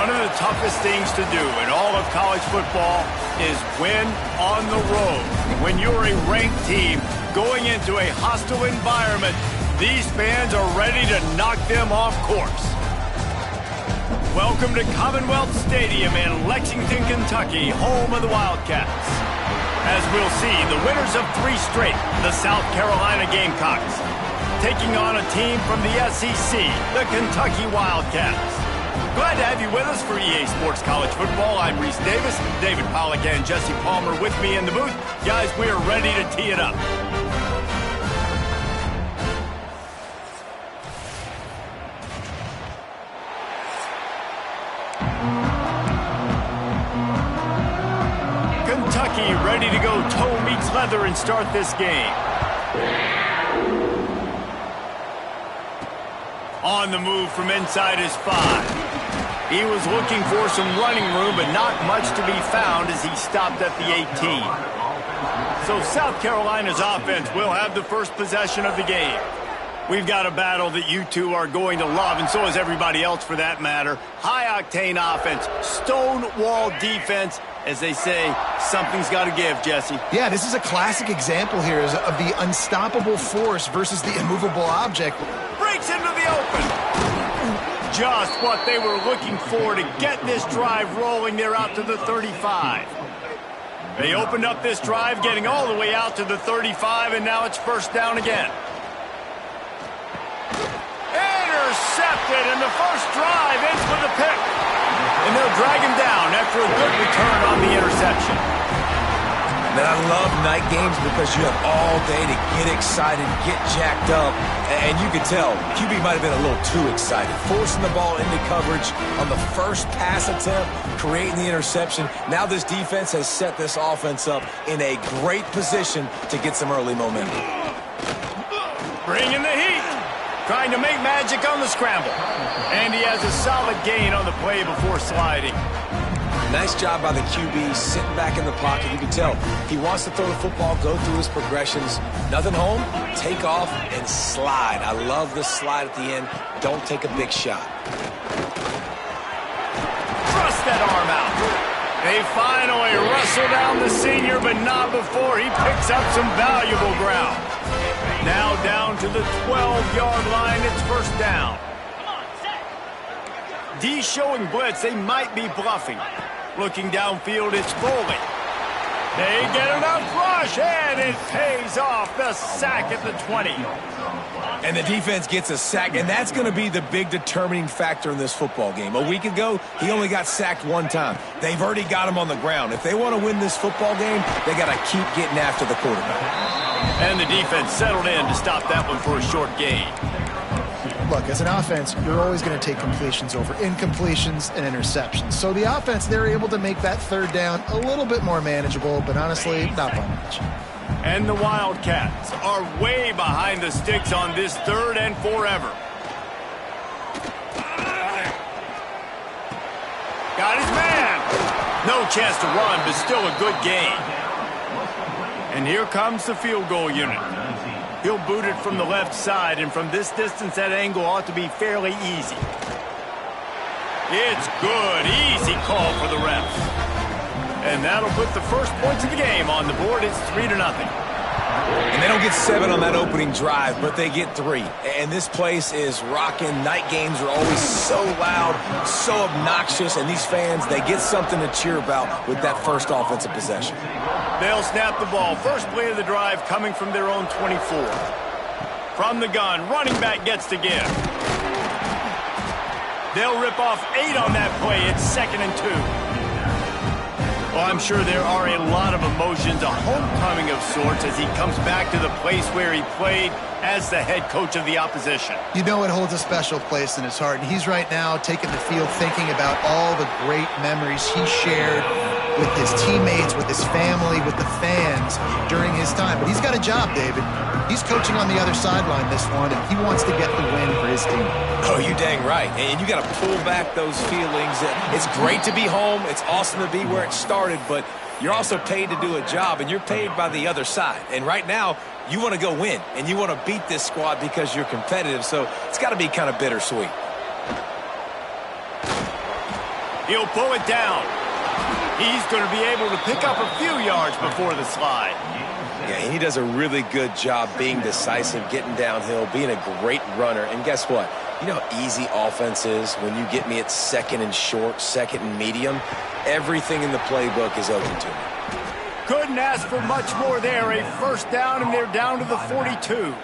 One of the toughest things to do in all of college football is win on the road. When you're a ranked team going into a hostile environment, these fans are ready to knock them off course. Welcome to Commonwealth Stadium in Lexington, Kentucky, home of the Wildcats. As we'll see, the winners of 3 straight, the South Carolina Gamecocks, taking on a team from the SEC, the Kentucky Wildcats. Glad to have you with us for EA Sports College Football. I'm Reese Davis, David Pollack and Jesse Palmer with me in the booth. Guys, we are ready to tee it up. Kentucky ready to go toe meets leather and start this game. On the move from inside his 5. He was looking for some running room, but not much to be found as he stopped at the 18. So South Carolina's offense will have the first possession of the game. We've got a battle that you two are going to love, and so is everybody else for that matter. High-octane offense, stone-wall defense. As they say, something's got to give, Jesse. Yeah, this is a classic example here of the unstoppable force versus the immovable object. Breaks into the open. Just what they were looking for to get this drive rolling. They're out to the 35. They opened up this drive, getting all the way out to the 35, and now it's first down again. Intercepted, and the first drive ends with a pick. And they'll drag him down after a good return on the interception. Man, I love night games because you have all day to get excited, get jacked up, and you can tell QB might have been a little too excited. Forcing the ball into coverage on the first pass attempt, creating the interception. Now this defense has set this offense up in a great position to get some early momentum. Bringing the heat. Trying to make magic on the scramble. And he has a solid gain on the play before sliding. Nice job by the QB, sitting back in the pocket. You can tell he wants to throw the football, go through his progressions. Nothing home, take off, and slide. I love the slide at the end. Don't take a big shot. Thrust that arm out. They finally wrestle down the senior, but not before he picks up some valuable ground. Now down to the 12-yard line, it's first down. D showing blitz, they might be bluffing. Looking downfield, it's Foley. They get enough rush, and it pays off. The sack at the 20. And the defense gets a sack, and that's going to be the big determining factor in this football game. A week ago, he only got sacked 1 time. They've already got him on the ground. If they want to win this football game, they got to keep getting after the quarterback. And the defense settled in to stop that one for a short gain. Look, as an offense, you're always going to take completions over incompletions and interceptions. So the offense, they're able to make that third down a little bit more manageable, but honestly, not by much. And the Wildcats are way behind the sticks on this third and forever. Got his man. No chance to run, but still a good gain. And here comes the field goal unit. He'll boot it from the left side, and from this distance, that angle ought to be fairly easy. It's good. Easy call for the refs. And that'll put the first points of the game on the board. It's 3-0. And they don't get 7 on that opening drive, but they get 3. And this place is rocking. Night games are always so loud, so obnoxious, and these fans, they get something to cheer about with that first offensive possession. They'll snap the ball. First play of the drive coming from their own 24. From the gun, running back gets to give. They'll rip off 8 on that play. It's 2nd and 2. Well, I'm sure there are a lot of emotions, a homecoming of sorts as he comes back to the place where he played as the head coach of the opposition. You know it holds a special place in his heart, and he's right now taking the field thinking about all the great memories he shared with his teammates, with his family, with the fans during his time. But he's got a job, David. He's coaching on the other sideline this one, and he wants to get the win for his team. Oh, you dang right. And you got to pull back those feelings. It's great to be home. It's awesome to be where it started, but you're also paid to do a job, and you're paid by the other side. And right now, you want to go win, and you want to beat this squad because you're competitive, so it's got to be kind of bittersweet. He'll pull it down. He's going to be able to pick up a few yards before the slide. Yeah, he does a really good job being decisive, getting downhill, being a great runner. And guess what? You know how easy offense is when you get me at second and short, second and medium? Everything in the playbook is open to me. Couldn't ask for much more there. A first down, and they're down to the 42.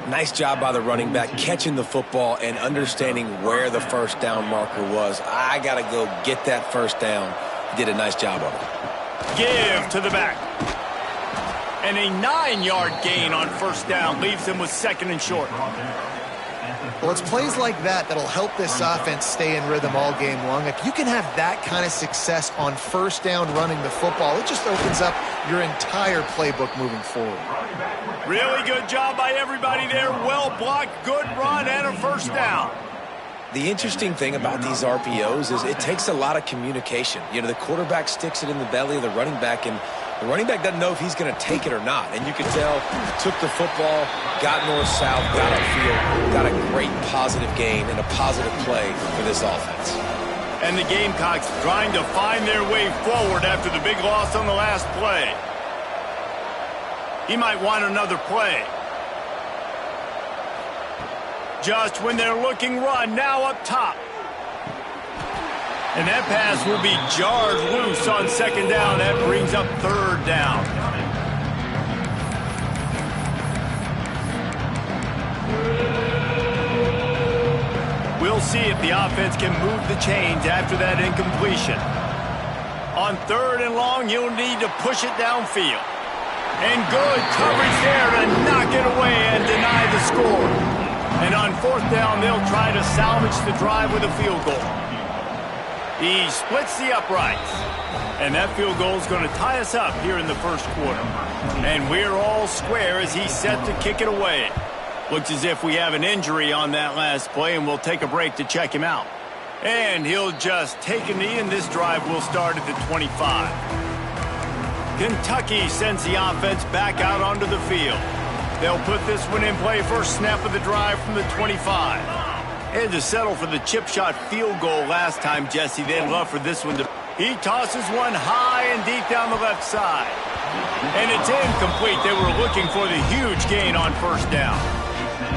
Nice job by the running back catching the football and understanding where the first down marker was. I got to go get that first down. He did a nice job of it. Give to the back. And a 9-yard gain on first down leaves him with second and short. Well, it's plays like that that'll help this offense stay in rhythm all game long. If you can have that kind of success on first down running the football, it just opens up your entire playbook moving forward. Really good job by everybody there. Well blocked, good run, and a first down. The interesting thing about these RPOs is it takes a lot of communication. You know, the quarterback sticks it in the belly of the running back, and the running back doesn't know if he's going to take it or not. And you can tell, took the football, got north-south, got upfield, got a great positive gain and a positive play for this offense. And the Gamecocks trying to find their way forward after the big loss on the last play. He might want another play. Just when they're looking run, now up top. And that pass will be jarred loose on second down. That brings up third down. We'll see if the offense can move the chains after that incompletion. On third and long, you'll need to push it downfield. And good coverage there to knock it away and deny the score. And on fourth down, they'll try to salvage the drive with a field goal. He splits the uprights. And that field goal is going to tie us up here in the first quarter. And we're all square as he's set to kick it away. Looks as if we have an injury on that last play, and we'll take a break to check him out. And he'll just take a knee, and this drive will start at the 25. Kentucky sends the offense back out onto the field. They'll put this one in play first snap of the drive from the 25. Had to settle for the chip shot field goal last time, Jesse. They'd love for this one to... He tosses one high and deep down the left side. And it's incomplete. They were looking for the huge gain on first down.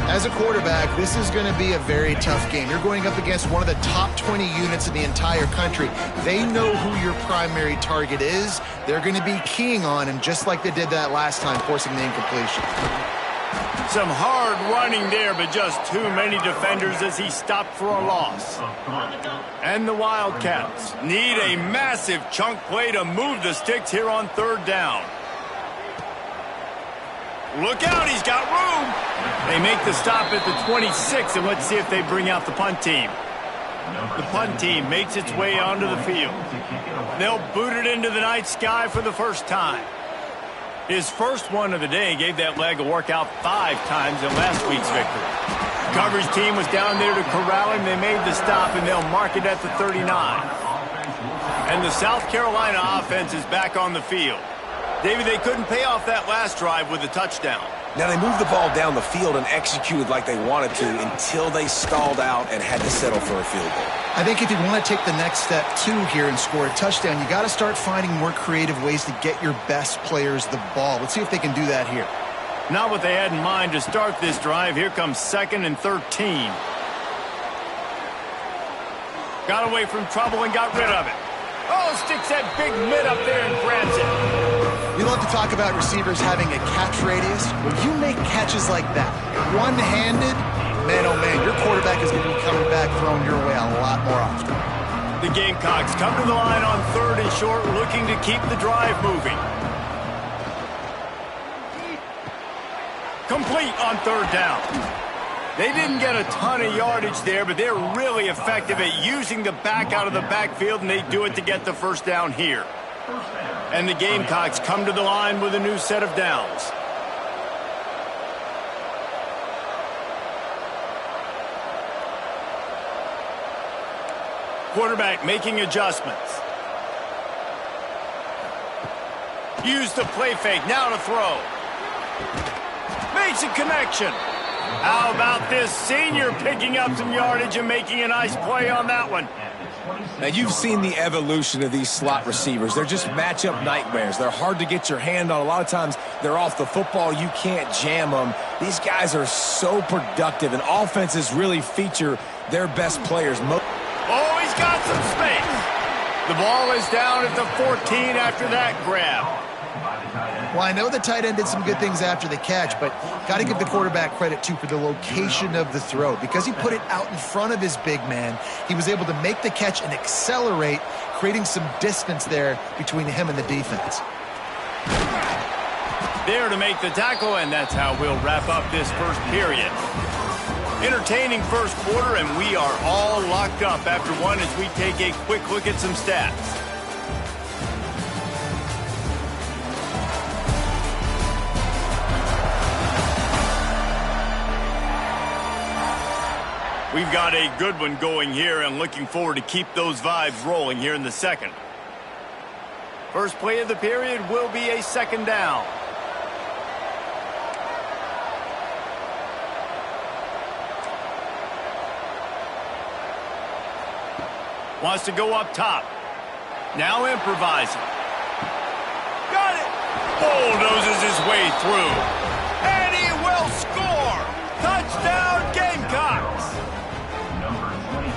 As a quarterback, this is going to be a very tough game. You're going up against one of the top 20 units in the entire country. They know who your primary target is. They're going to be keying on him, just like they did that last time, forcing the incompletion. Some hard running there, but just too many defenders as he stopped for a loss. And the Wildcats need a massive chunk play to move the sticks here on third down. Look out, he's got room. They make the stop at the 26, and let's see if they bring out the punt team. The punt team makes its way onto the field. They'll boot it into the night sky for the first time. His first one of the day gave that leg a workout 5 times in last week's victory. Coverage team was down there to corral him. They made the stop, and they'll mark it at the 39. And the South Carolina offense is back on the field. David, they couldn't pay off that last drive with a touchdown. Now, they moved the ball down the field and executed like they wanted to until they stalled out and had to settle for a field goal. I think if you want to take the next step, too, here and score a touchdown, you got to start finding more creative ways to get your best players the ball. Let's see if they can do that here. Not what they had in mind to start this drive. Here comes 2nd and 13. Got away from trouble and got rid of it. Oh, sticks that big mid up there and grabs it. We love to talk about receivers having a catch radius. When you make catches like that, one-handed, man, oh man, your quarterback is going to be coming back throwing your way a lot more often. The Gamecocks come to the line on third and short, looking to keep the drive moving. Complete on third down. They didn't get a ton of yardage there, but they're really effective at using the back out of the backfield, and they do it to get the first down here. And the Gamecocks come to the line with a new set of downs. Quarterback making adjustments. Use the play fake, now to throw. Makes a connection. How about this senior picking up some yardage and making a nice play on that one? Now, you've seen the evolution of these slot receivers. They're just matchup nightmares. They're hard to get your hand on. A lot of times, they're off the football. You can't jam them. These guys are so productive, and offenses really feature their best players. Oh, he's got some space. The ball is down at the 14 after that grab. Well, I know the tight end did some good things after the catch, but got to give the quarterback credit, too, for the location of the throw. Because he put it out in front of his big man, he was able to make the catch and accelerate, creating some distance there between him and the defense. There to make the tackle, and that's how we'll wrap up this first period. Entertaining first quarter, and we are all locked up after one as we take a quick look at some stats. We've got a good one going here and looking forward to keep those vibes rolling here in the second. First play of the period will be a second down. Wants to go up top. Now improvising. Got it! Bulldozes his way through. And he will score! Touchdown Gamecocks!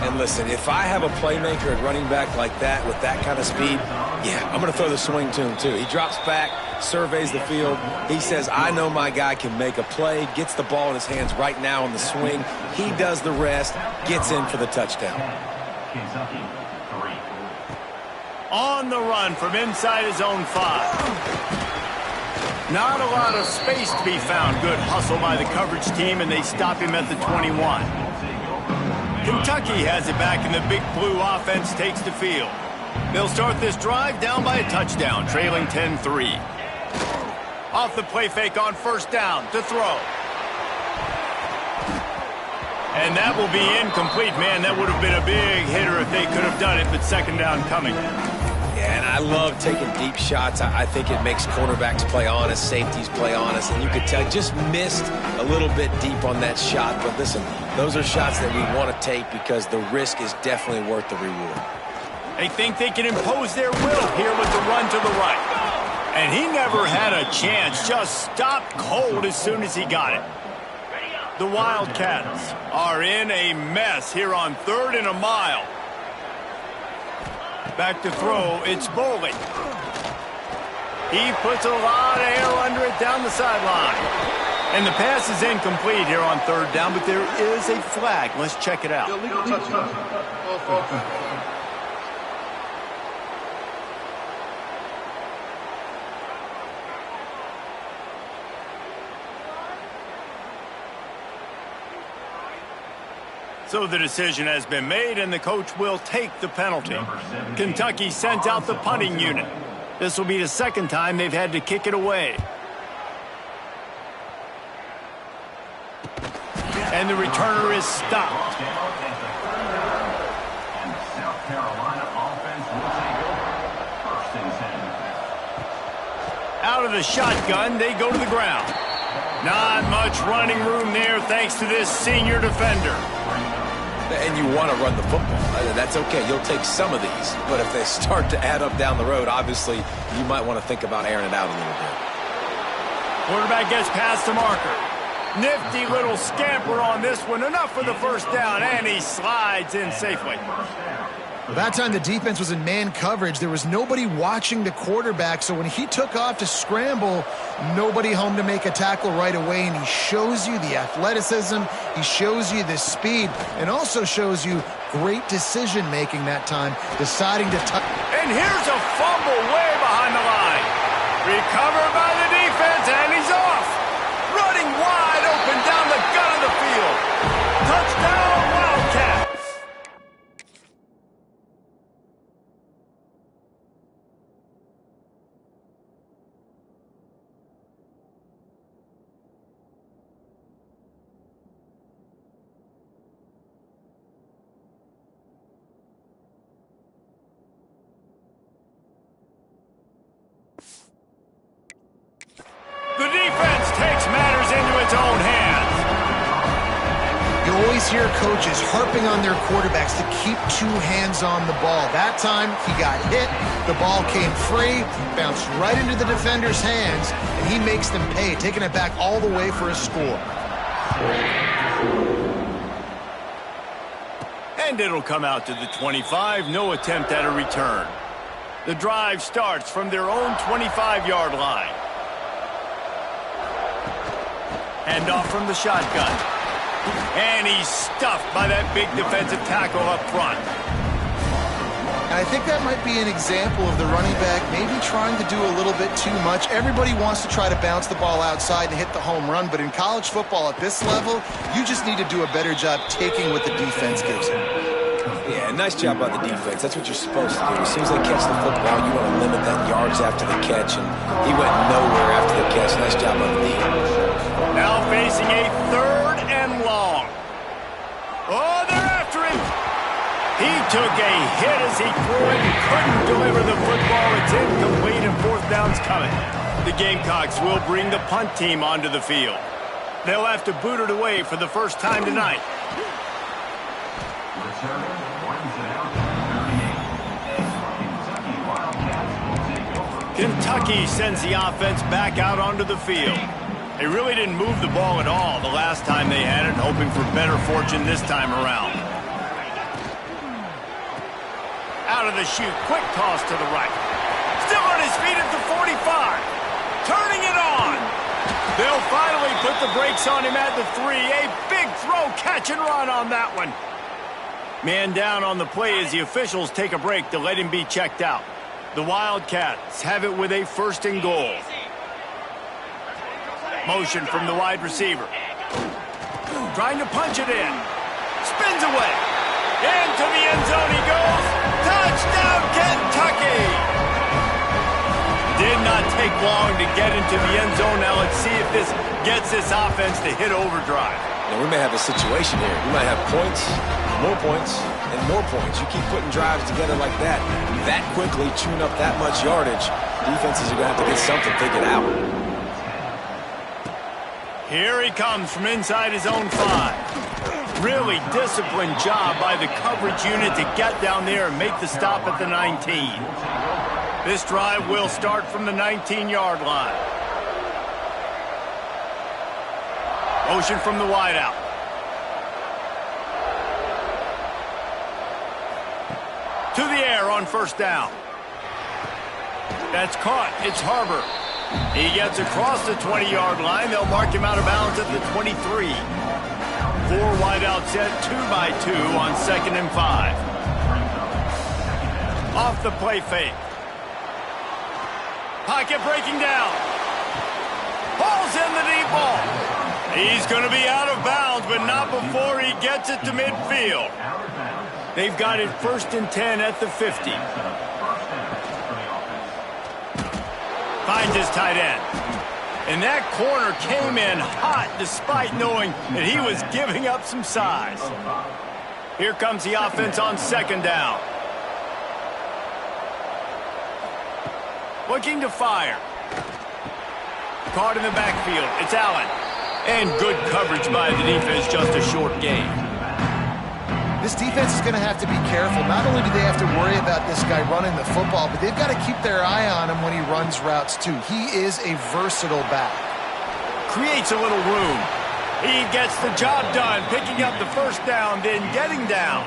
And listen, if I have a playmaker at running back like that with that kind of speed, yeah, I'm going to throw the swing to him too. He drops back, surveys the field. He says, I know my guy can make a play, gets the ball in his hands right now on the swing. He does the rest, gets in for the touchdown. On the run from inside his own 5. Not a lot of space to be found. Good hustle by the coverage team, and they stop him at the 21. Kentucky has it back, and the Big Blue offense takes the field. They'll start this drive down by a touchdown, trailing 10-3. Off the play fake on first down to throw. And that will be incomplete. Man, that would have been a big hitter if they could have done it, but second down coming. Yeah, and I love taking deep shots. I think it makes cornerbacks play honest, safeties play honest, and you could tell just missed a little bit deep on that shot. But listen, those are shots that we want to take because the risk is definitely worth the reward. They think they can impose their will here with the run to the right. And he never had a chance, just stopped cold as soon as he got it. The Wildcats are in a mess here on 3rd and a mile. Back to throw, it's Boley. He puts a lot of air under it down the sideline. And the pass is incomplete here on 3rd down, but there is a flag. Let's check it out. So the decision has been made, and the coach will take the penalty. Kentucky sends out the punting unit. This will be the second time they've had to kick it away. And the returner is stopped. Out of the shotgun, they go to the ground. Not much running room there thanks to this senior defender. And you want to run the football. That's okay. You'll take some of these. But if they start to add up down the road, obviously, you might want to think about airing it out a little bit. Quarterback gets past the marker. Nifty little scamper on this one. Enough for the first down, and he slides in safely. Well, that time the defense was in man coverage. There was nobody watching the quarterback, so when he took off to scramble, nobody home to make a tackle right away, and he shows you the athleticism, he shows you the speed, and also shows you great decision-making that time, deciding to touch. And here's a fumble way behind the line. Recovered by the defense, and he's off. Running wide open down the gut of the field. Touchdown, Wildcats. The defense takes matters into its own hands. You always hear coaches harping on their quarterbacks to keep 2 hands on the ball. That time, he got hit, the ball came free, bounced right into the defender's hands, and he makes them pay, taking it back all the way for a score. And it'll come out to the 25, no attempt at a return. The drive starts from their own 25-yard line. Hand off from the shotgun. And he's stuffed by that big defensive tackle up front. And I think that might be an example of the running back maybe trying to do a little bit too much. Everybody wants to try to bounce the ball outside and hit the home run, but in college football at this level, you just need to do a better job taking what the defense gives him. Yeah, nice job by the defense. That's what you're supposed to do. As soon as they catch the football, you want to limit that yards after the catch, and he went nowhere after the catch. Nice job by the defense. Now facing a 3rd and long. Oh, they're after him. He took a hit as he threw it and couldn't deliver the football. It's incomplete and 4th down's coming. The Gamecocks will bring the punt team onto the field. They'll have to boot it away for the first time tonight. Kentucky sends the offense back out onto the field. They really didn't move the ball at all the last time they had it, hoping for better fortune this time around. Out of the chute, quick toss to the right. Still on his feet at the 45. Turning it on. They'll finally put the brakes on him at the 3. A big throw, catch and run on that one. Man down on the play as the officials take a break to let him be checked out. The Wildcats have it with a 1st and goal. Motion from the wide receiver. Trying to punch it in. Spins away. Into the end zone he goes. Touchdown, Kentucky! Did not take long to get into the end zone. Now let's see if this gets this offense to hit overdrive. Now, we may have a situation here. We might have points, and more points. You keep putting drives together like that quickly, chewing up that much yardage, defenses are going to have to get something figured out. Here he comes from inside his own 5. Really disciplined job by the coverage unit to get down there and make the stop at the 19. This drive will start from the 19-yard line. Motion from the wideout. To the air on 1st down. That's caught. It's Harbor. He gets across the 20-yard line. They'll mark him out of bounds at the 23. 4 wideout set, 2 by 2 on 2nd and 5. Off the play fake. Pocket breaking down. Pulls in the deep ball. He's going to be out of bounds, but not before he gets it to midfield. They've got it 1st and 10 at the 50. Finds his tight end. And that corner came in hot despite knowing that he was giving up some size. Here comes the offense on 2nd down. Looking to fire. Caught in the backfield. It's Allen. And good coverage by the defense, just a short gain. This defense is going to have to be careful. Not only do they have to worry about this guy running the football, but they've got to keep their eye on him when he runs routes too. He is a versatile back. Creates a little room. He gets the job done, picking up the 1st down, then getting down.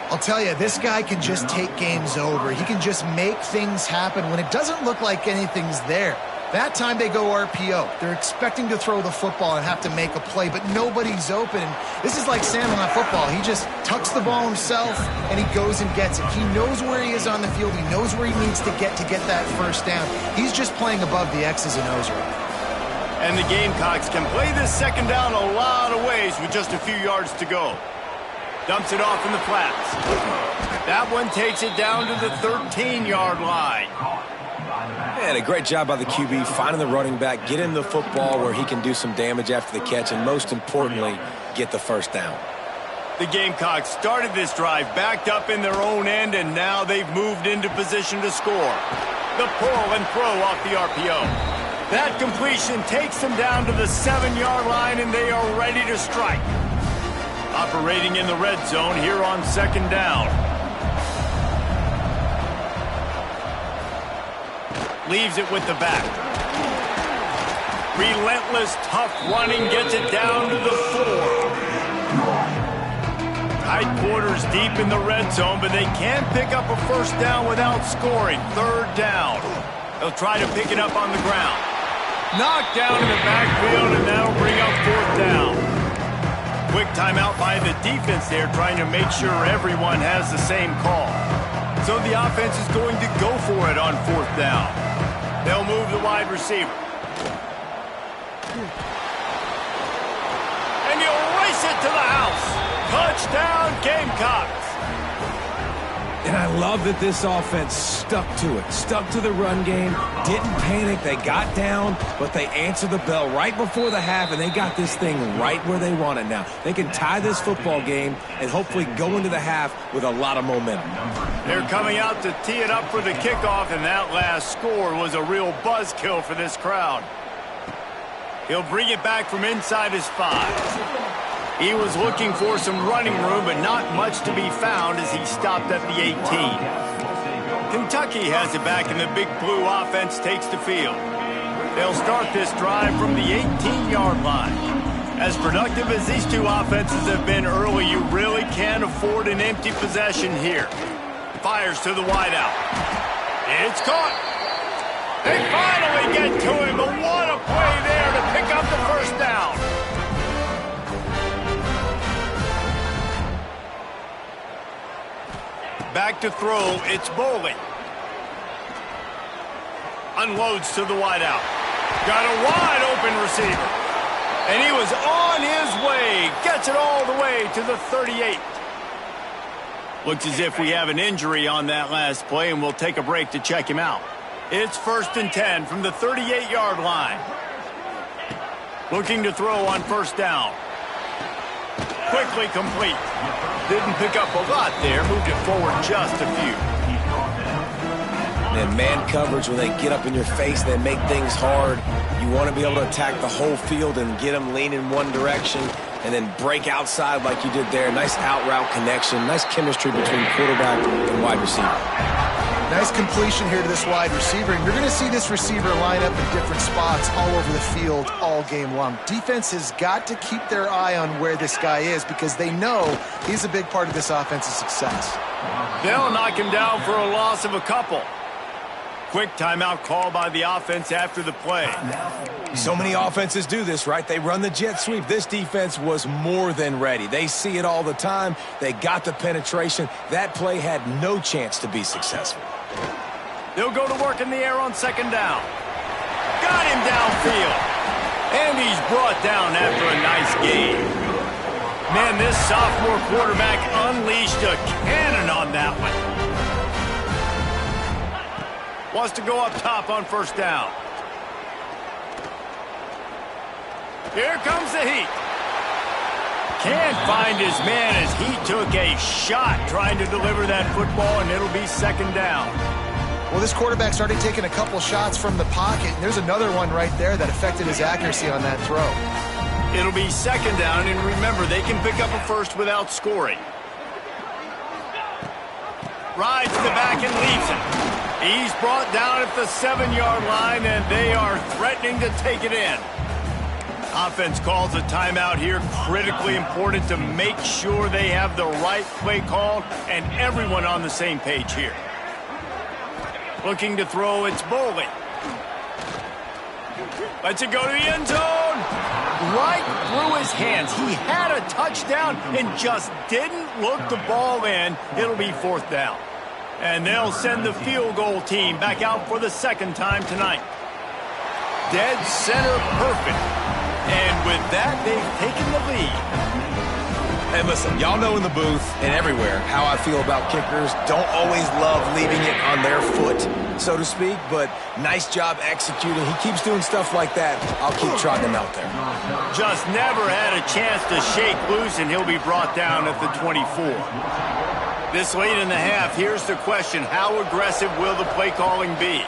I'll tell you, this guy can just take games over. He can just make things happen when it doesn't look like anything's there. That time they go RPO. They're expecting to throw the football and have to make a play, but nobody's open. This is like Sandlot football. He just tucks the ball himself, and he goes and gets it. He knows where he is on the field. He knows where he needs to get that 1st down. He's just playing above the X's and O's right now. And the Gamecocks can play this 2nd down a lot of ways with just a few yards to go. Dumps it off in the flats. That one takes it down to the 13-yard line. And a great job by the QB finding the running back, getting the football where he can do some damage after the catch, and most importantly, get the 1st down. The Gamecocks started this drive backed up in their own end, and now they've moved into position to score. The pull and throw off the RPO. That completion takes them down to the 7-yard line, and they are ready to strike. Operating in the red zone here on second down. Leaves it with the back. Relentless, tough running gets it down to the 4. Tight quarters deep in the red zone, but they can't pick up a first down without scoring. Third down. They'll try to pick it up on the ground. Knocked down in the backfield, and that'll bring up fourth down. Quick timeout by the defense there, trying to make sure everyone has the same call. So the offense is going to go for it on fourth down. They'll move the wide receiver. And you'll race it to the house. Touchdown, Gamecocks. And I love that this offense stuck to it, stuck to the run game, didn't panic. They got down, but they answered the bell right before the half, and they got this thing right where they want it now. They can tie this football game and hopefully go into the half with a lot of momentum. They're coming out to tee it up for the kickoff, and that last score was a real buzzkill for this crowd. He'll bring it back from inside his 5. He was looking for some running room, but not much to be found as he stopped at the 18. Kentucky has it back, and the Big Blue offense takes the field. They'll start this drive from the 18-yard line. As productive as these two offenses have been early, you really can't afford an empty possession here. Fires to the wideout. It's caught. They finally get to him, but what a play there to pick up the first down. Back to throw, it's Bowling. Unloads to the wideout. Got a wide open receiver. And he was on his way. Gets it all the way to the 38. Looks as if we have an injury on that last play, and we'll take a break to check him out. It's 1st and 10 from the 38-yard line. Looking to throw on first down. Quickly complete. Didn't pick up a lot there. Moved it forward just a few. And man coverage, when they get up in your face, they make things hard. You want to be able to attack the whole field and get them lean in one direction and then break outside like you did there. Nice out route connection. Nice chemistry between quarterback and wide receiver. Nice completion here to this wide receiver, and you're going to see this receiver line up in different spots all over the field all game long. Defense has got to keep their eye on where this guy is because they know he's a big part of this offense's success. They'll knock him down for a loss of a couple. Quick timeout call by the offense after the play. So many offenses do this, right? They run the jet sweep. This defense was more than ready. They see it all the time. They got the penetration. That play had no chance to be successful. They'll go to work in the air on second down. Got him downfield. And he's brought down after a nice gain. Man, this sophomore quarterback unleashed a cannon on that one. Wants to go up top on first down. Here comes the heat. Can't find his man as he took a shot trying to deliver that football, and it'll be second down. Well, this quarterback started taking a couple shots from the pocket, and there's another one right there that affected his accuracy on that throw. It'll be second down, and remember, they can pick up a first without scoring. Rides the back and leaves it. He's brought down at the 7-yard line, and they are threatening to take it in. Offense calls a timeout here. Critically important to make sure they have the right play called and everyone on the same page here. Looking to throw, it's Bowling. Lets it go to the end zone. Right through his hands. He had a touchdown and just didn't look the ball in. It'll be fourth down. And they'll send the field goal team back out for the second time tonight. Dead center perfect. And with that, they've taken the lead. And listen, y'all know in the booth and everywhere how I feel about kickers. Don't always love leaving it on their foot, so to speak, but nice job executing. He keeps doing stuff like that. I'll keep trotting him out there. Just never had a chance to shake loose, and he'll be brought down at the 24. This late in the half, here's the question. How aggressive will the play calling be?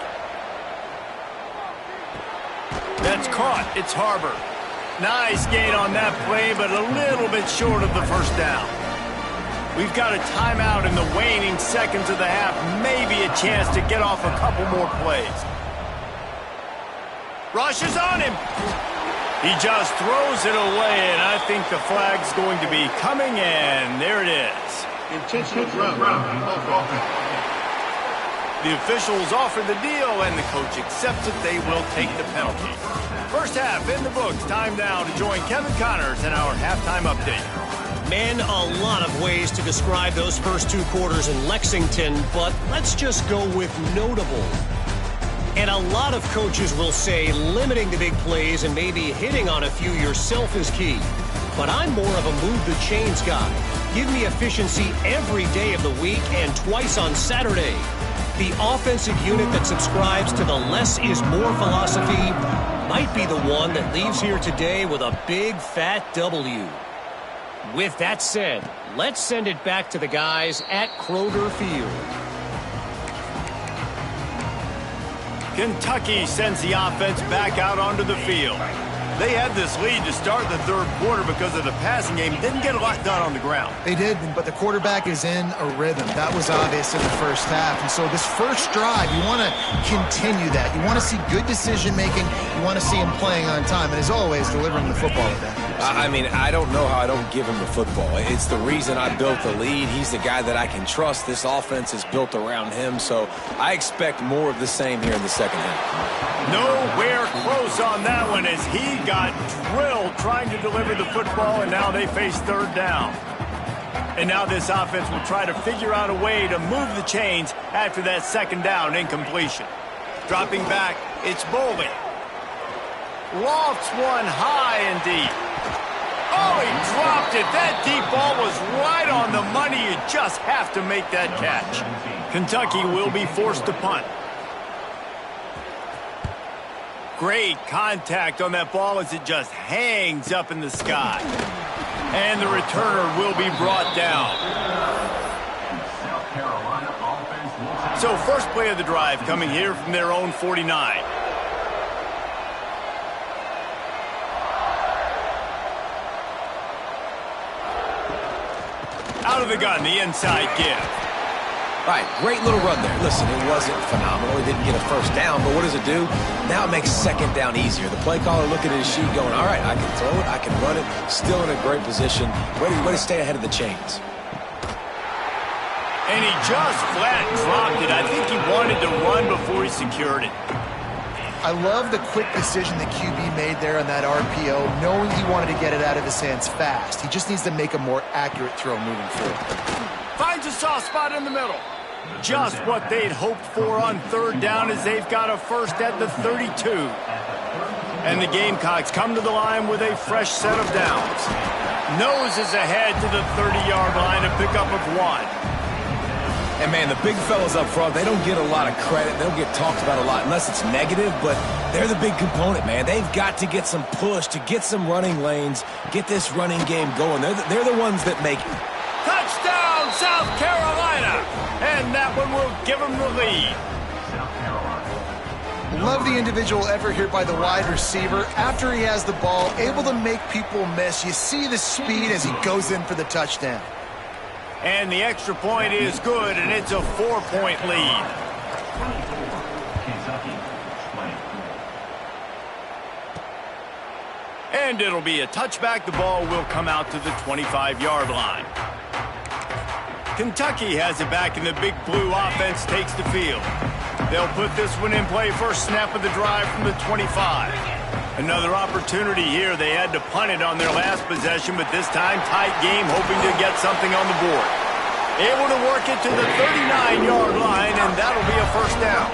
That's caught. It's Harbor. Nice gain on that play, but a little bit short of the first down. We've got a timeout in the waning seconds of the half. Maybe a chance to get off a couple more plays. Rushes on him. He just throws it away, and I think the flag's going to be coming in. There it is. Intentional ground. The officials offer the deal, and the coach accepts it. They will take the penalty. First half in the books. Time now to join Kevin Connors in our halftime update. Man, a lot of ways to describe those first two quarters in Lexington, but let's just go with notable. And a lot of coaches will say limiting the big plays and maybe hitting on a few yourself is key. But I'm more of a move the chains guy. Give me efficiency every day of the week and twice on Saturday. The offensive unit that subscribes to the less is more philosophy might be the one that leaves here today with a big fat W. With that said, let's send it back to the guys at Kroger Field. Kentucky sends the offense back out onto the field. They had this lead to start the third quarter because of the passing game. Didn't get a lot done on the ground. They did, but the quarterback is in a rhythm. That was obvious in the first half. And so this first drive, you want to continue that. You want to see good decision-making. You want to see him playing on time. And as always, delivering the football with that. I mean, I don't know how I don't give him the football. It's the reason I built the lead. He's the guy that I can trust. This offense is built around him, so I expect more of the same here in the second half. Nowhere close on that one as he got drilled trying to deliver the football, and now they face third down. And now this offense will try to figure out a way to move the chains after that second down incompletion. Dropping back, it's Boley. Lofts one high and deep. Oh, he dropped it. That deep ball was right on the money. You just have to make that catch. Kentucky will be forced to punt. Great contact on that ball as it just hangs up in the sky. And the returner will be brought down. So first play of the drive coming here from their own 49. Out of the gun, the inside give. All right, great little run there. Listen, it wasn't phenomenal. He didn't get a first down, but what does it do? Now it makes second down easier. The play caller looking at his sheet going, all right, I can throw it, I can run it. Still in a great position. Way to stay ahead of the chains. And he just flat dropped it. I think he wanted to run before he secured it. I love the quick decision the QB made there on that RPO, knowing he wanted to get it out of his hands fast. He just needs to make a more accurate throw moving forward. Finds a soft spot in the middle. Just what they'd hoped for on third down as they've got a first at the 32. And the Gamecocks come to the line with a fresh set of downs. Noses ahead to the 30-yard line, a pickup of one. And, man, the big fellas up front, they don't get a lot of credit. They don't get talked about a lot unless it's negative, but they're the big component, man. They've got to get some push, to get some running lanes, get this running game going. They're the ones that make it. Touchdown, South Carolina! And that one will give them the lead. Love the individual effort here by the wide receiver. After he has the ball, able to make people miss. You see the speed as he goes in for the touchdown. And the extra point is good, and it's a 4-point lead. And it'll be a touchback. The ball will come out to the 25-yard line. Kentucky has it back, and the Big Blue offense takes the field. They'll put this one in play first snap of the drive from the 25. Another opportunity here. They had to punt it on their last possession, but this time tight game, hoping to get something on the board. Able to work it to the 39-yard line, and that'll be a first down.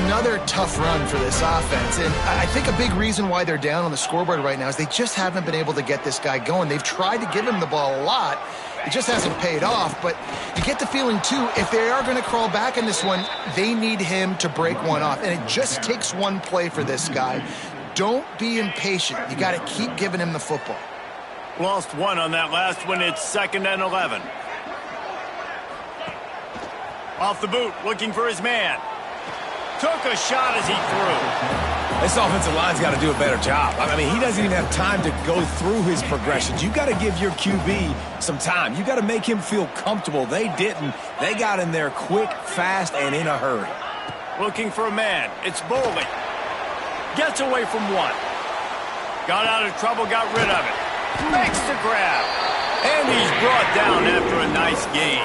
Another tough run for this offense, and I think a big reason why they're down on the scoreboard right now is they just haven't been able to get this guy going. They've tried to give him the ball a lot. It just hasn't paid off, but you get the feeling, too, if they are going to crawl back in this one, they need him to break one off, and it just takes one play for this guy. Don't be impatient. You got to keep giving him the football. Lost one on that last one. It's 2nd and 11. Off the boot, looking for his man. Took a shot as he threw. This offensive line's got to do a better job. I mean, he doesn't even have time to go through his progressions. You got to give your QB some time. You got to make him feel comfortable. They didn't. They got in there quick, fast, and in a hurry. Looking for a man. It's Boley. Gets away from one. Got out of trouble, got rid of it. Makes the grab. And he's brought down after a nice gain.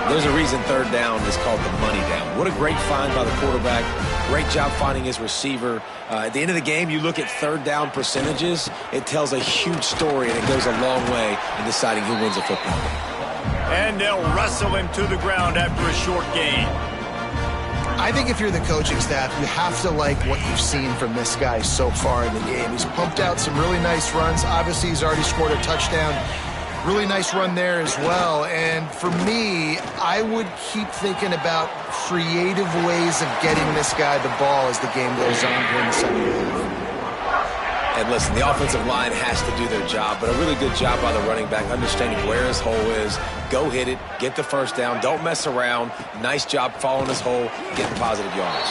There's a reason third down is called the money down. What a great find by the quarterback. Great job finding his receiver. At the end of the game, you look at third down percentages. It tells a huge story, and it goes a long way in deciding who wins a football game. And they'll wrestle him to the ground after a short gain. I think if you're the coaching staff, you have to like what you've seen from this guy so far in the game. He's pumped out some really nice runs. Obviously, he's already scored a touchdown. Really nice run there as well. And for me, I would keep thinking about creative ways of getting this guy the ball as the game goes on here in the second half. And listen, the offensive line has to do their job, but a really good job by the running back, understanding where his hole is. Go hit it, get the first down, don't mess around. Nice job following his hole, getting positive yards.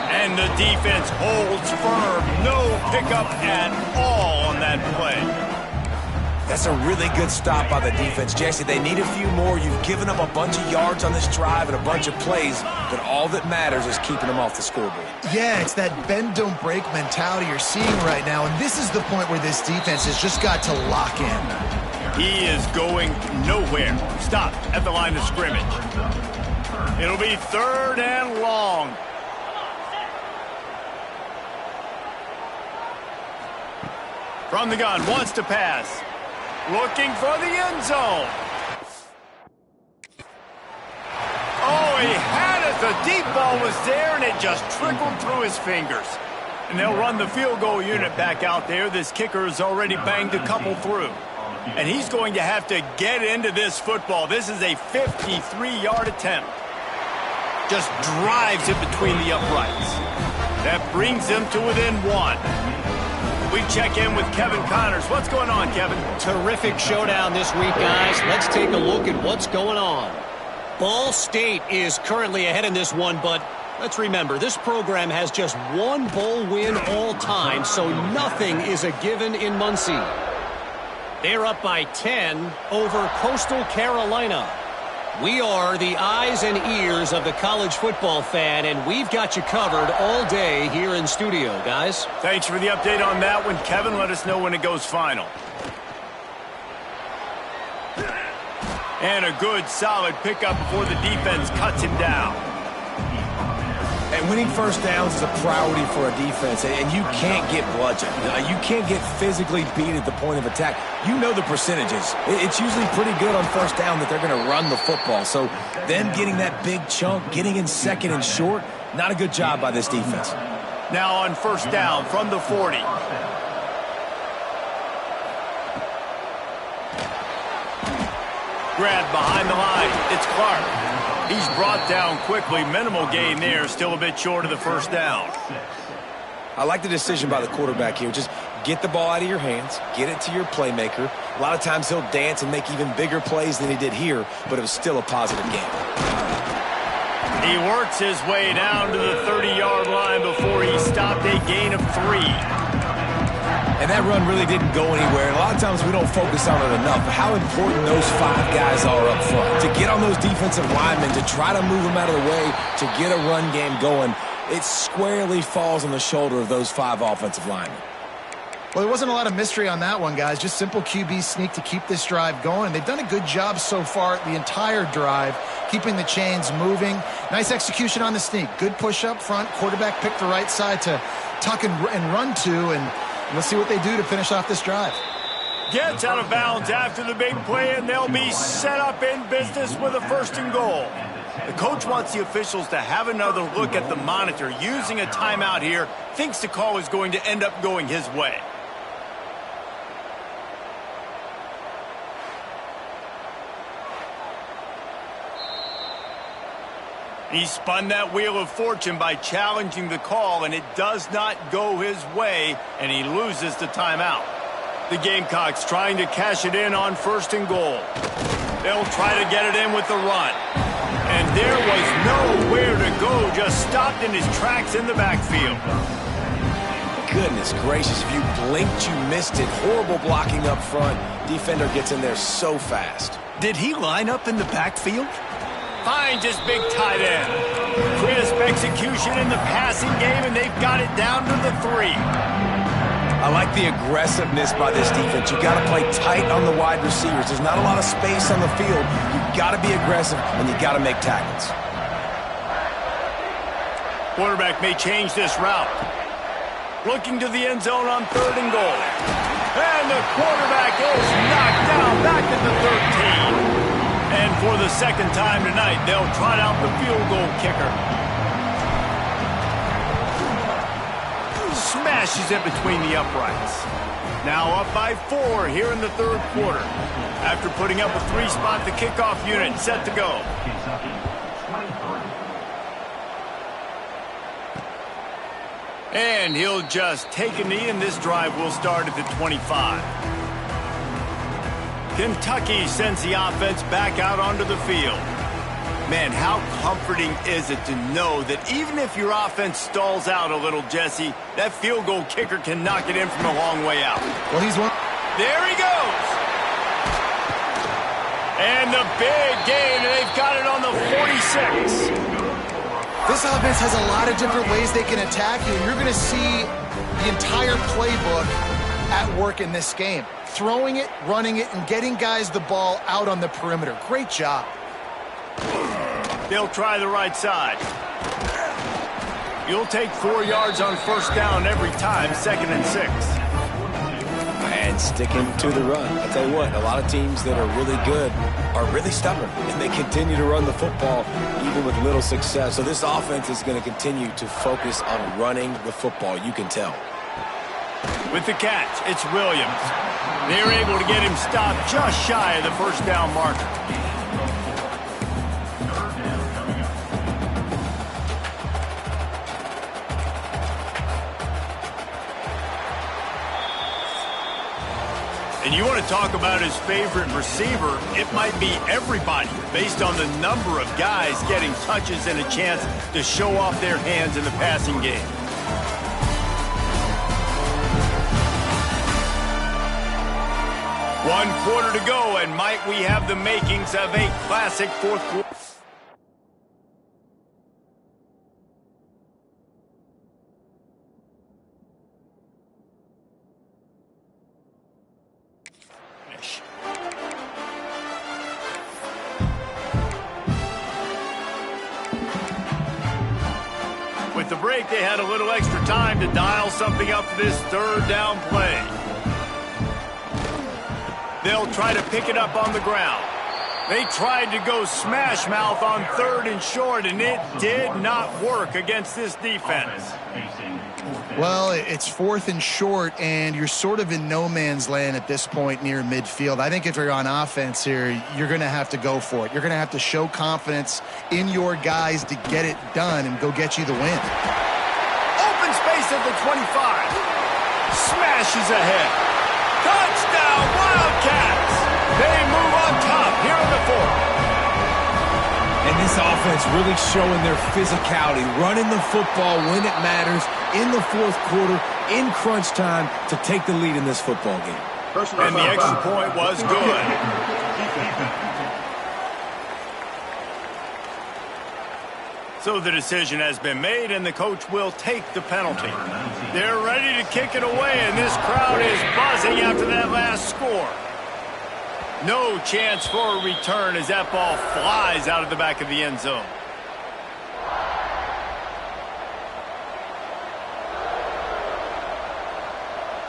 And the defense holds firm. No pickup at all on that play. That's a really good stop by the defense, Jesse. They need a few more. You've given up a bunch of yards on this drive and a bunch of plays, but all that matters is keeping them off the scoreboard. Yeah, it's that bend, don't break mentality you're seeing right now, and this is the point where this defense has just got to lock in. He is going nowhere. Stopped at the line of scrimmage. It'll be third and long. From the gun, wants to pass. Looking for the end zone. Oh, he had it. The deep ball was there, and it just trickled through his fingers. And they'll run the field goal unit back out there. This kicker has already banged a couple through. And he's going to have to get into this football. This is a 53-yard attempt. Just drives it between the uprights. That brings him to within one. We check in with Kevin Connors. What's going on, Kevin? Terrific showdown this week, guys. Let's take a look at what's going on. Ball State is currently ahead in this one, but let's remember, this program has just one bowl win all time, so nothing is a given in Muncie. They're up by 10 over Coastal Carolina. We are the eyes and ears of the college football fan, and we've got you covered all day here in studio, guys. Thanks for the update on that one, Kevin. Let us know when it goes final. And a good, solid pickup before the defense cuts him down. And winning first downs is a priority for a defense, and you can't get bludgeoned. You can't get physically beat at the point of attack. You know the percentages. It's usually pretty good on first down that they're going to run the football. So them getting that big chunk, getting in second and short, not a good job by this defense. Now on first down from the 40. Grabbed behind the line. It's Clark. He's brought down quickly. Minimal gain there. Still a bit short of the first down. I like the decision by the quarterback here. Just get the ball out of your hands. Get it to your playmaker. A lot of times he'll dance and make even bigger plays than he did here, but it was still a positive game. He works his way down to the 30-yard line before he stopped a gain of 3. And that run really didn't go anywhere. And a lot of times we don't focus on it enough, but how important those 5 guys are up front. To get on those defensive linemen, to try to move them out of the way, to get a run game going, it squarely falls on the shoulder of those 5 offensive linemen. Well, there wasn't a lot of mystery on that one, guys. Just simple QB sneak to keep this drive going. They've done a good job so far the entire drive, keeping the chains moving. Nice execution on the sneak. Good push up front. Quarterback picked the right side to tuck and run to, and we'll see what they do to finish off this drive. Gets out of bounds after the big play, and they'll be set up in business with a 1st and goal. The coach wants the officials to have another look at the monitor. Using a timeout here, thinks the call is going to end up going his way. He spun that wheel of fortune by challenging the call, and it does not go his way, and he loses the timeout. The Gamecocks trying to cash it in on 1st and goal. They'll try to get it in with the run. And there was nowhere to go, just stopped in his tracks in the backfield. Goodness gracious, if you blinked, you missed it. Horrible blocking up front. Defender gets in there so fast. Did he line up in the backfield? Finds his big tight end. Crisp execution in the passing game, and they've got it down to the 3. I like the aggressiveness by this defense. You got to play tight on the wide receivers. There's not a lot of space on the field. You got to be aggressive, and you got to make tackles. Quarterback may change this route. Looking to the end zone on 3rd and goal. And the quarterback is knocked down back at the 13. And for the second time tonight, they'll trot out the field goal kicker. Smashes it between the uprights. Now up by 4 here in the 3rd quarter. After putting up a 3-spot, the kickoff unit set to go. And he'll just take a knee, and this drive will start at the 25. Kentucky sends the offense back out onto the field. Man, how comforting is it to know that even if your offense stalls out a little, Jesse, that field goal kicker can knock it in from a long way out. Well, he's one. There he goes. And the big gain, and they've got it on the 46. This offense has a lot of different ways they can attack you, and you're going to see the entire playbook at work in this game. Throwing it, running it, and getting guys the ball out on the perimeter. Great job. They'll try the right side. You'll take 4 yards on 1st down every time, 2nd and 6. And sticking to the run. I'll tell you what, a lot of teams that are really good are really stubborn, and they continue to run the football even with little success. So this offense is going to continue to focus on running the football, you can tell. With the catch, it's Williams. They're able to get him stopped just shy of the 1st down marker. And you want to talk about his favorite receiver, it might be everybody based on the number of guys getting touches and a chance to show off their hands in the passing game. One quarter to go, and might we have the makings of a classic 4th quarter. With the break, they had a little extra time to dial something up for this 3rd down play. They'll try to pick it up on the ground. They tried to go smash mouth on 3rd and short, and it did not work against this defense. Well, it's 4th and short, and you're sort of in no man's land at this point near midfield. I think if you're on offense here, you're going to have to go for it. You're going to have to show confidence in your guys to get it done and go get you the win. Open space at the 25. Smashes ahead. Touchdown, Wildcats! They move on top here in the 4th. And this offense really showing their physicality, running the football when it matters, in the 4th quarter, in crunch time, to take the lead in this football game. And the extra point was good. So the decision has been made, and the coach will take the penalty. They're ready to kick it away, and this crowd is buzzing after that last score. No chance for a return as that ball flies out of the back of the end zone.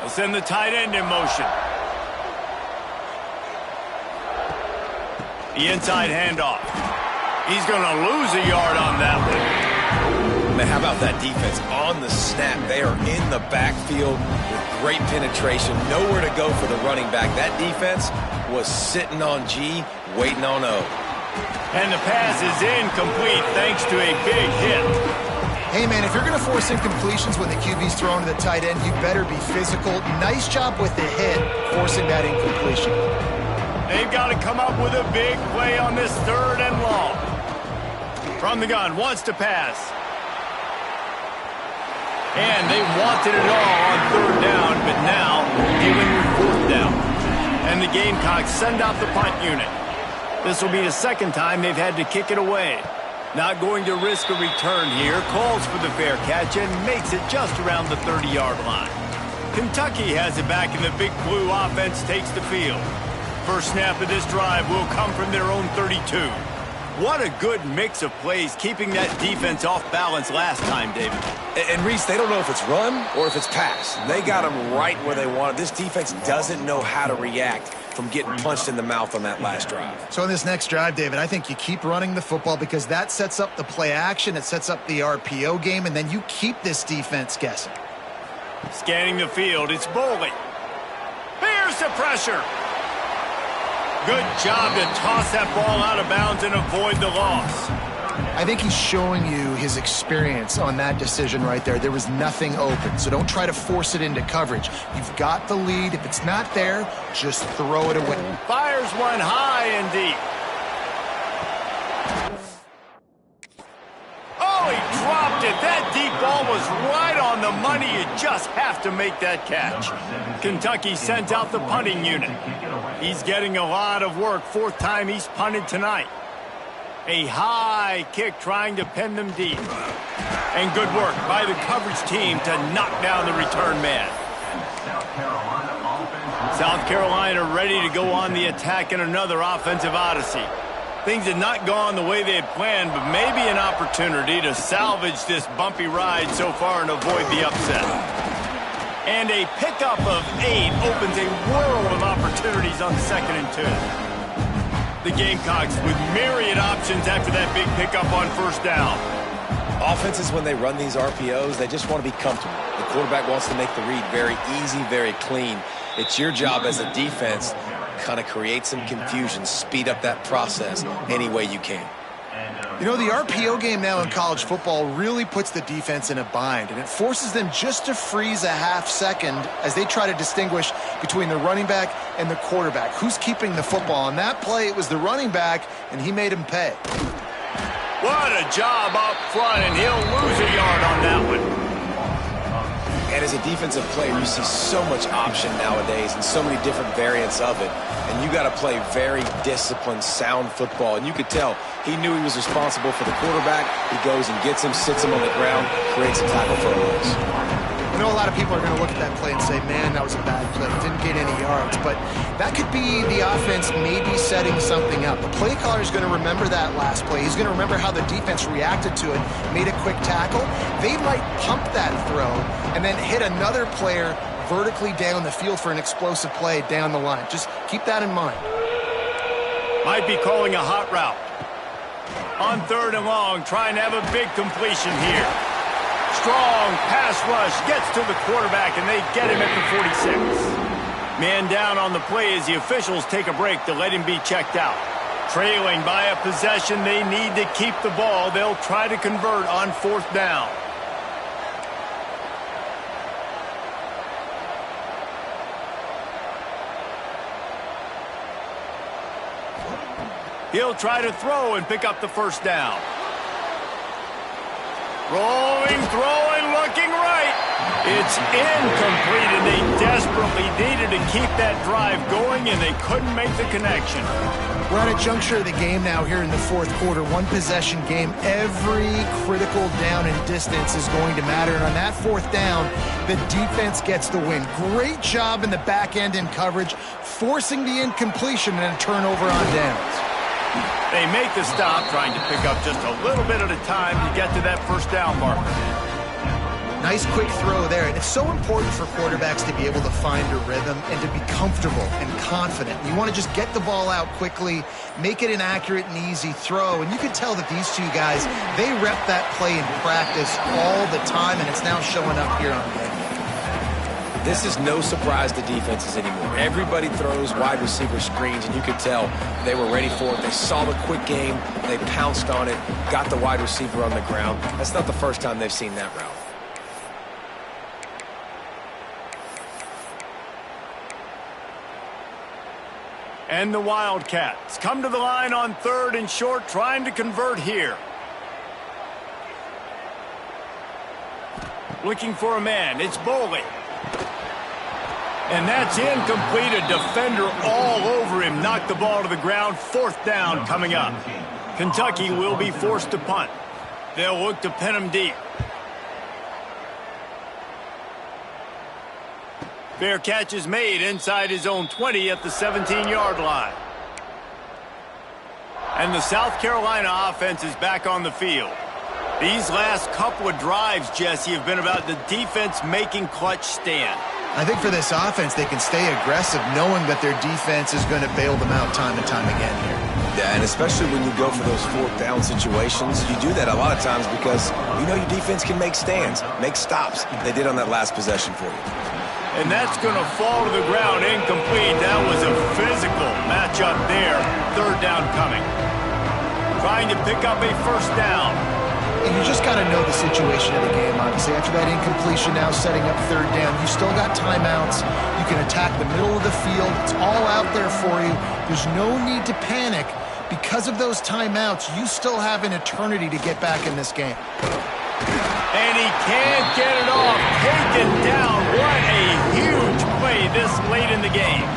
They'll send the tight end in motion. The inside handoff. He's going to lose a yard on that one. Man, how about that defense on the snap? They are in the backfield with great penetration. Nowhere to go for the running back. That defense was sitting on G, waiting on O. And the pass is incomplete thanks to a big hit. Hey, man, if you're going to force incompletions when the QB's thrown to the tight end, you better be physical. Nice job with the hit, forcing that incompletion. They've got to come up with a big play on this 3rd and long. From the gun, wants to pass. And they wanted it all on third down, but now dealing with fourth down. And the Gamecocks send out the punt unit. This will be the second time they've had to kick it away. Not going to risk a return here. Calls for the fair catch and makes it just around the 30-yard line. Kentucky has it back, and the Big Blue offense takes the field. First snap of this drive will come from their own 32. What a good mix of plays, keeping that defense off balance last time, David. And Reese, they don't know if it's run or if it's pass. They got them right where they want it. This defense doesn't know how to react from getting punched in the mouth on that last drive. So in this next drive, David, I think you keep running the football because that sets up the play action, it sets up the RPO game, and then you keep this defense guessing. Scanning the field, it's Boley. Here's the pressure. Good job to toss that ball out of bounds and avoid the loss. I think he's showing you his experience on that decision right there. There was nothing open, so don't try to force it into coverage. You've got the lead. If it's not there, just throw it away. Fires one high and deep. Oh, he dropped it. That deep ball was right on the money. You just have to make that catch. Kentucky sent out the punting unit. He's getting a lot of work. Fourth time he's punted tonight. A high kick trying to pin them deep. And good work by the coverage team to knock down the return man. South Carolina ready to go on the attack in another offensive odyssey. Things had not gone the way they had planned, but maybe an opportunity to salvage this bumpy ride so far and avoid the upset. And a pickup of 8 opens a world of opportunities on 2nd and 2. The Gamecocks with myriad options after that big pickup on first down. Offenses, when they run these RPOs, they just want to be comfortable. The quarterback wants to make the read very easy, very clean. It's your job as a defense kind of create some confusion, speed up that process any way you can. You know, the RPO game now in college football really puts the defense in a bind, and it forces them just to freeze a half second as they try to distinguish between the running back and the quarterback. Who's keeping the football? On that play, it was the running back, and he made him pay. What a job up front, and he'll lose a yard on that one. And as a defensive player, you see so much option nowadays and so many different variants of it. And you got to play very disciplined, sound football. And you could tell he knew he was responsible for the quarterback. He goes and gets him, sits him on the ground, creates a tackle for a loss. I know a lot of people are going to look at that play and say, man, that was a bad play. Didn't get any yards. But that could be the offense maybe setting something up. The play caller is going to remember that last play. He's going to remember how the defense reacted to it, made a quick tackle. They might pump that throw and then hit another player vertically down the field for an explosive play down the line. Just keep that in mind. Might be calling a hot route. On 3rd and long, trying to have a big completion here. Strong pass rush gets to the quarterback, and they get him at the 46. Man down on the play as the officials take a break to let him be checked out. Trailing by a possession, they need to keep the ball. They'll try to convert on 4th down. He'll try to throw and pick up the first down. Rolling, throwing, looking right. It's incomplete, and they desperately needed to keep that drive going, and they couldn't make the connection. We're at a juncture of the game now here in the 4th quarter. One possession game. Every critical down and distance is going to matter. And on that 4th down, the defense gets the win. Great job in the back end in coverage, forcing the incompletion and a turnover on downs. They make the stop, trying to pick up just a little bit at a time to get to that first down marker. Nice quick throw there. And it's so important for quarterbacks to be able to find a rhythm and to be comfortable and confident. You want to just get the ball out quickly, make it an accurate and easy throw. And you can tell that these two guys, they rep that play in practice all the time, and it's now showing up here on game. This is no surprise to defenses anymore. Everybody throws wide receiver screens, and you could tell they were ready for it. They saw the quick game. They pounced on it, got the wide receiver on the ground. That's not the first time they've seen that route. And the Wildcats come to the line on 3rd and short, trying to convert here. Looking for a man. It's Boley. And that's incomplete. A defender all over him. Knocked the ball to the ground. 4th down coming up. Kentucky will be forced to punt. They'll look to pin him deep. Fair catch is made inside his own 20 at the 17-yard line. And the South Carolina offense is back on the field. These last couple of drives, Jesse, have been about the defense making clutch stand. I think for this offense, they can stay aggressive knowing that their defense is going to bail them out time and time again here. Yeah, and especially when you go for those 4th down situations, you do that a lot of times because you know your defense can make stands, make stops. They did on that last possession for you. And that's going to fall to the ground incomplete. That was a physical matchup there. 3rd down coming. Trying to pick up a 1st down. And you just got to know the situation of the game, obviously. After that incompletion, now setting up 3rd down, you still got timeouts. You can attack the middle of the field. It's all out there for you. There's no need to panic. Because of those timeouts, you still have an eternity to get back in this game. And he can't get it off. Taken down. What a huge play this late in the game.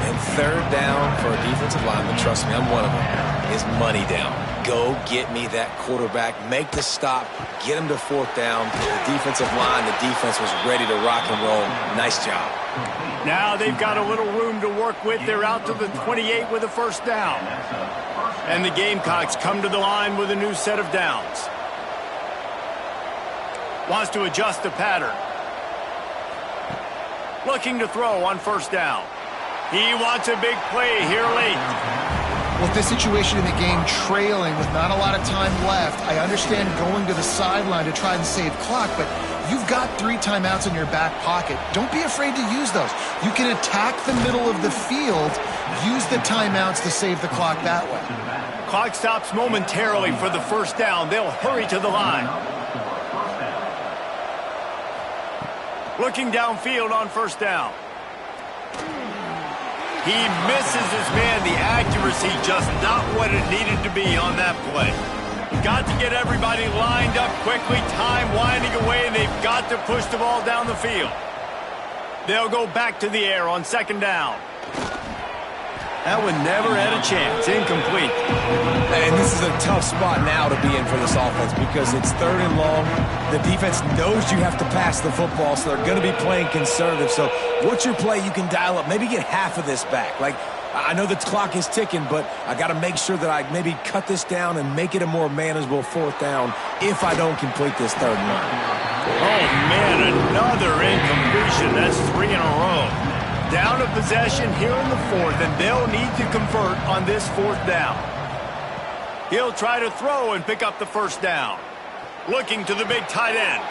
And 3rd down for a defensive lineman, trust me, I'm one of them, is money down. Go get me that quarterback, make the stop, get him to 4th down. The defensive line, the defense was ready to rock and roll. Nice job. Now they've got a little room to work with. They're out to the 28 with a 1st down. And the Gamecocks come to the line with a new set of downs. Wants to adjust the pattern. Looking to throw on 1st down. He wants a big play here late. With this situation in the game, trailing with not a lot of time left, I understand going to the sideline to try and save clock, but you've got 3 timeouts in your back pocket. Don't be afraid to use those. You can attack the middle of the field, use the timeouts to save the clock that way. Clock stops momentarily for the 1st down. They'll hurry to the line. Looking downfield on 1st down. He misses his man. The accuracy just not what it needed to be on that play. Got to get everybody lined up quickly. Time winding away, and they've got to push the ball down the field. They'll go back to the air on 2nd down. That one never had a chance. Incomplete. And this is a tough spot now to be in for this offense because it's 3rd and long. The defense knows you have to pass the football, so they're going to be playing conservative. So what's your play you can dial up? Maybe get half of this back. Like, I know the clock is ticking, but I got to make sure that I maybe cut this down and make it a more manageable 4th down if I don't complete this 3rd and long. Oh, man, another incompletion. That's 3 in a row. Down a possession here in the 4th, and they'll need to convert on this 4th down. He'll try to throw and pick up the 1st down. Looking to the big tight end.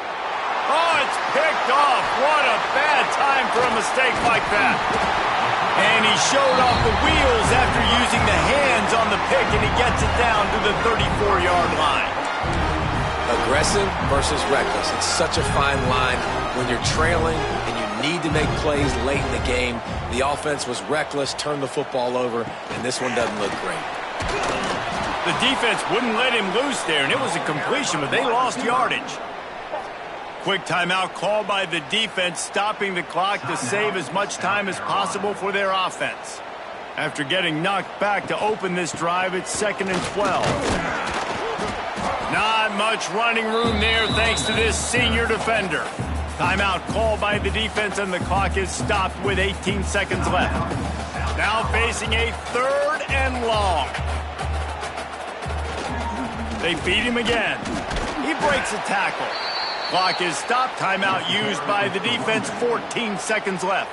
Oh, it's picked off. What a bad time for a mistake like that. And he showed off the wheels after using the hands on the pick, and he gets it down to the 34-yard line. Aggressive versus reckless. It's such a fine line when you're trailing and you need to make plays late in the game. The offense was reckless, turned the football over, and this one doesn't look great. The defense wouldn't let him loose there, and it was a completion, but they lost yardage. Quick timeout called by the defense, stopping the clock to save as much time as possible for their offense. After getting knocked back to open this drive, it's 2nd and 12. Not much running room there thanks to this senior defender. Timeout called by the defense, and the clock is stopped with 18 seconds left. Now facing a 3rd and long. They beat him again. He breaks a tackle. Clock is stopped. Timeout used by the defense. 14 seconds left.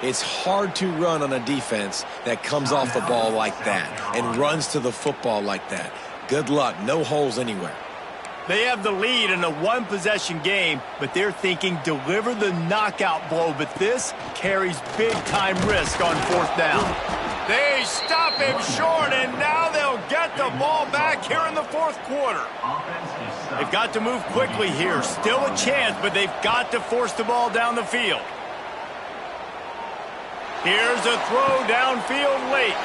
It's hard to run on a defense that comes off the ball like that and runs to the football like that. Good luck. No holes anywhere. They have the lead in a 1-possession game, but they're thinking deliver the knockout blow, but this carries big-time risk on 4th down. They stop him short, and now they'll get the ball back here in the 4th quarter. They've got to move quickly here. Still a chance, but they've got to force the ball down the field. Here's a throw downfield late.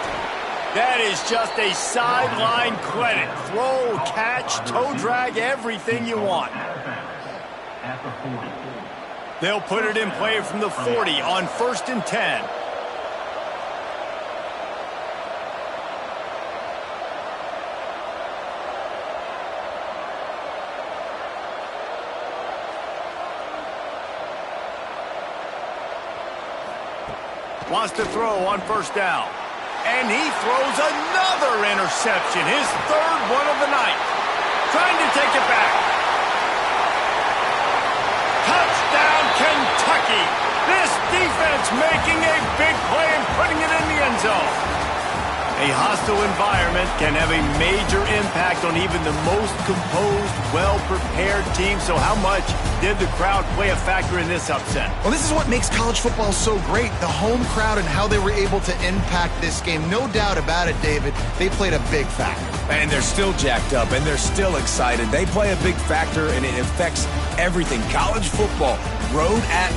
That is just a sideline credit. Throw, catch, toe drag, everything you want. at the 40. They'll put it in play from the 40 on 1st and 10. Wants to throw on 1st down. And he throws another interception, his 3rd one of the night. Trying to take it back. Touchdown, Kentucky. This defense making a big play and putting it in the end zone. A hostile environment can have a major impact on even the most composed, well-prepared team. So how much did the crowd play a factor in this upset? Well, this is what makes college football so great, the home crowd and how they were able to impact this game. No doubt about it, David, they played a big factor. And they're still jacked up, and they're still excited. They play a big factor, and it affects everything. College football, road atmosphere.